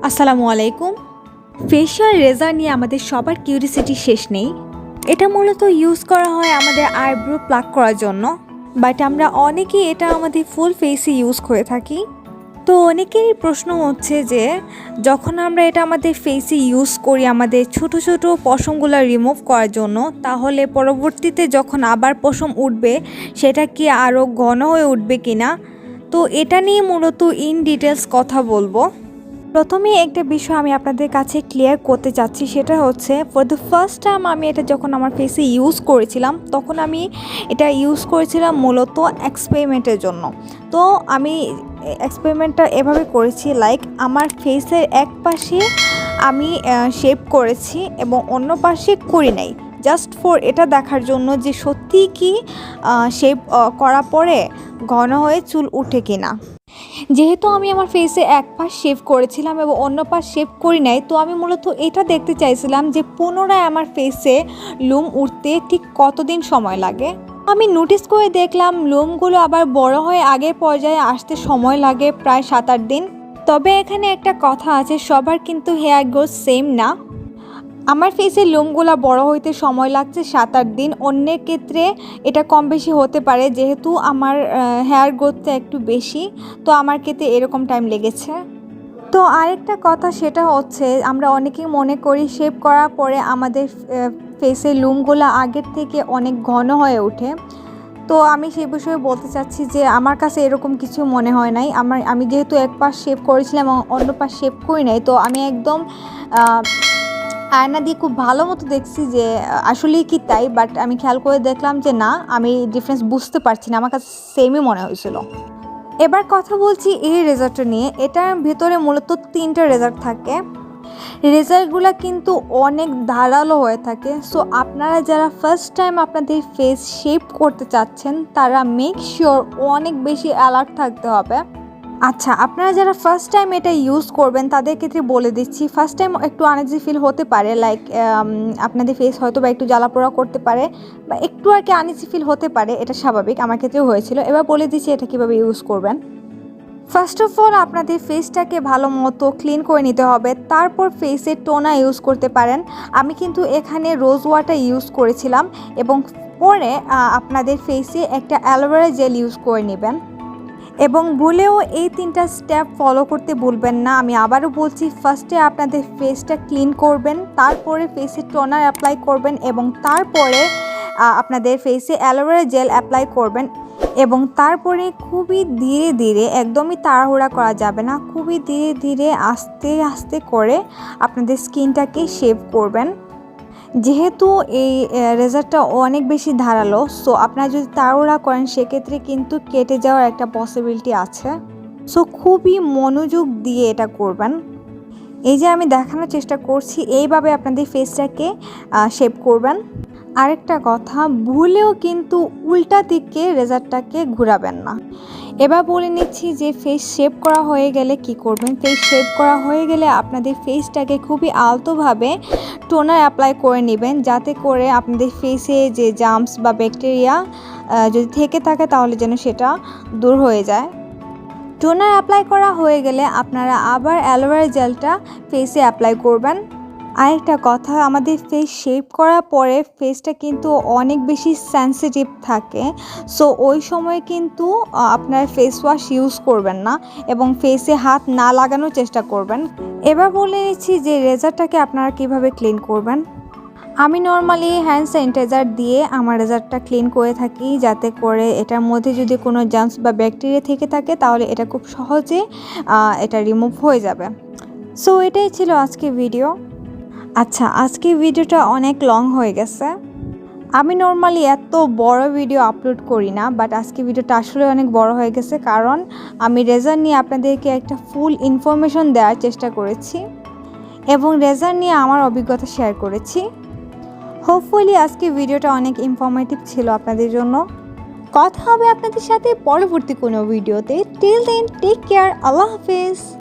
আসসালামু আলাইকুম। ফেশিয়াল রেজার নিয়ে আমাদের সবার কিউরিসিটি শেষ নেই। এটা মূলত ইউজ করা হয় আমাদের আইব্রো প্লাক করার জন্য, বাট আমরা অনেকেই এটা আমাদের ফুল ফেসে ইউজ করে থাকি। তো অনেকেরই প্রশ্ন হচ্ছে যে যখন আমরা এটা আমাদের ফেসে ইউজ করি আমাদের ছোট ছোট পশমগুলো রিমুভ করার জন্য, তাহলে পরবর্তীতে যখন আবার পশম উঠবে সেটা কি আরও ঘন হয়ে উঠবে কিনা। তো এটা নিয়ে মূলত ইন ডিটেলস কথা বলবো। প্রথমে একটা বিষয় আমি আপনাদের কাছে ক্লিয়ার করতে চাচ্ছি, সেটা হচ্ছে ফর দ্য ফার্স্ট টাইম আমি এটা যখন আমার ফেসে ইউজ করেছিলাম তখন আমি এটা ইউজ করেছিলাম মূলত এক্সপেরিমেন্টের জন্য। তো আমি এক্সপেরিমেন্টটা এভাবে করেছি, লাইক আমার ফেসের এক পাশে আমি শেপ করেছি এবং অন্য পাশে করি নাই, জাস্ট ফর এটা দেখার জন্য যে সত্যিই কি শেপ করার পরে ঘন হয়ে চুল উঠে কিনা। যেহেতু আমি আমার ফেসে এক পাশ শেভ করেছিলাম এবং অন্য পাশ শেভ করি নাই, তো আমি মূলত এটা দেখতে চাইছিলাম যে পুনরায় আমার ফেসে লুম উঠতে ঠিক কতদিন সময় লাগে। আমি নোটিস করে দেখলাম লুমগুলো আবার বড় হয়ে আগের পর্যায়ে আসতে সময় লাগে প্রায় 7-8 দিন। তবে এখানে একটা কথা আছে, সবার কিন্তু হেয়ার গ্রোথ সেম না। আমার ফেসের লোমগুলো বড় হইতে সময় লাগছে 7-8 দিন, অন্যের ক্ষেত্রে এটা কম বেশি হতে পারে। যেহেতু আমার হেয়ার গ্রোথটা একটু বেশি, তো আমার ক্ষেত্রে এরকম টাইম লেগেছে। তো আরেকটা কথা সেটা হচ্ছে আমরা অনেকেই মনে করি শেভ করার পরে আমাদের ফেসের লোমগুলো আগের থেকে অনেক ঘন হয়ে ওঠে। তো আমি সেই বিষয়ে বলতে চাচ্ছি যে আমার কাছে এরকম কিছু মনে হয় নাই। আমি যেহেতু এক পাশ শেভ করেছিলাম এবং অন্য পাশ শেভ করি নাই, তো আমি একদম আয়না দিয়ে খুব ভালো মতো দেখছি যে আসলেই কি তাই, বাট আমি খেয়াল করে দেখলাম যে না, আমি ডিফারেন্স বুঝতে পারছি না, আমার কাছে সেমই মনে হয়েছিল। এবার কথা বলছি এই রেজাল্টটা নিয়ে। এটার ভিতরে মূলত 3টা রেজাল্ট থাকে। রেজাল্টগুলো কিন্তু অনেক ধারালো হয়ে থাকে। সো আপনারা যারা ফার্স্ট টাইম আপনাদের ফেস শেপ করতে চাচ্ছেন তারা মেক শিওর অনেক বেশি অ্যালার্ট থাকতে হবে। আচ্ছা, আপনারা যারা ফার্স্ট টাইম এটা ইউজ করবেন তাদের ক্ষেত্রে বলে দিচ্ছি, ফার্স্ট টাইম একটু আনইজি ফিল হতে পারে, লাইক আপনাদের ফেস হয়তো বা একটু জ্বালাপোড়া করতে পারে বা একটু আর কি আনইজি ফিল হতে পারে, এটা স্বাভাবিক, আমার ক্ষেত্রেও হয়েছিল। এবার বলে দিচ্ছি এটা কীভাবে ইউজ করবেন। ফার্স্ট অফ অল আপনাদের ফেসটাকে ভালো মতো ক্লিন করে নিতে হবে, তারপর ফেসে টোনার ইউজ করতে পারেন। আমি কিন্তু এখানে রোজ ওয়াটার ইউজ করেছিলাম এবং পরে আপনাদের ফেসে একটা অ্যালোভেরা জেল ইউজ করে নেবেন এবং ভুলেও এই 3টা স্টেপ ফলো করতে ভুলবেন না। আমি আবারও বলছি, ফার্স্টে আপনাদের ফেসটা ক্লিন করবেন, তারপরে ফেসে টোনার অ্যাপ্লাই করবেন এবং তারপরে আপনাদের ফেসে অ্যালোভেরা জেল অ্যাপ্লাই করবেন এবং তারপরে খুবই ধীরে ধীরে, একদমই তাড়াহুড়া করা যাবে না, খুবই ধীরে ধীরে আস্তে আস্তে করে আপনাদের স্কিনটাকে শেভ করবেন। যেহেতু এই রেজারটা অনেক বেশি ধারালো, সো আপনারা যদি তাড়াহুড়া করেন সেক্ষেত্রে কিন্তু কেটে যাওয়ার একটা পসিবিলিটি আছে। সো খুবই মনোযোগ দিয়ে এটা করবেন। এই যে আমি দেখানোর চেষ্টা করছি, এইভাবে আপনাদের ফেসটাকে শেপ করবেন। আরেকটা কথা, ভুলেও কিন্তু উল্টা দিকে রেজারটাকে ঘোরাবেন না। এবার বলে নিচ্ছি যে ফেস শেপ করা হয়ে গেলে কি করবেন। ফেস শেপ করা হয়ে গেলে আপনাদের ফেসটাকে খুবই আলতোভাবে টোনার অ্যাপ্লাই করে নেবেন, যাতে করে আপনাদের ফেসে যে জার্মস বা ব্যাকটেরিয়া যদি থেকে থাকে তাহলে যেন সেটা দূর হয়ে যায়। টোনার অ্যাপ্লাই করা হয়ে গেলে আপনারা আবার অ্যালোভেরা জেলটা ফেসে অ্যাপ্লাই করবেন। আরেকটা কথা, আমাদের ফেস শেপ করার পরে ফেসটা কিন্তু অনেক বেশি সেন্সিটিভ থাকে, সো ওই সময় কিন্তু আপনার ফেস ওয়াশ ইউজ করবেন না এবং ফেসে হাত না লাগানোর চেষ্টা করবেন। এবার বলে নিচ্ছি যে রেজারটাকে আপনারা কিভাবে ক্লিন করবেন। আমি নর্মালি হ্যান্ড স্যানিটাইজার দিয়ে আমার রেজারটা ক্লিন করে থাকি, যাতে করে এটার মধ্যে যদি কোনো জার্মস বা ব্যাকটেরিয়া থেকে থাকে তাহলে এটা খুব সহজে এটা রিমুভ হয়ে যাবে। সো এটাই ছিল আজকে ভিডিও। আচ্ছা, আজকে ভিডিওটা অনেক লং হয়ে গেছে। আমি নর্মালি এত বড় ভিডিও আপলোড করি না, বাট আজকে ভিডিওটা আসলে অনেক বড় হয়ে গেছে, কারণ আমি রেজার নিয়ে আপনাদেরকে একটা ফুল ইনফরমেশন দেওয়ার চেষ্টা করেছি এবং রেজার নিয়ে আমার অভিজ্ঞতা শেয়ার করেছি। হোপফুলি আজকে ভিডিওটা অনেক ইনফরমেটিভ ছিল আপনাদের জন্য। কথা হবে আপনাদের সাথে পরবর্তী কোনো ভিডিওতে। টিল দেন টেক কেয়ার, আল্লাহ হাফেজ।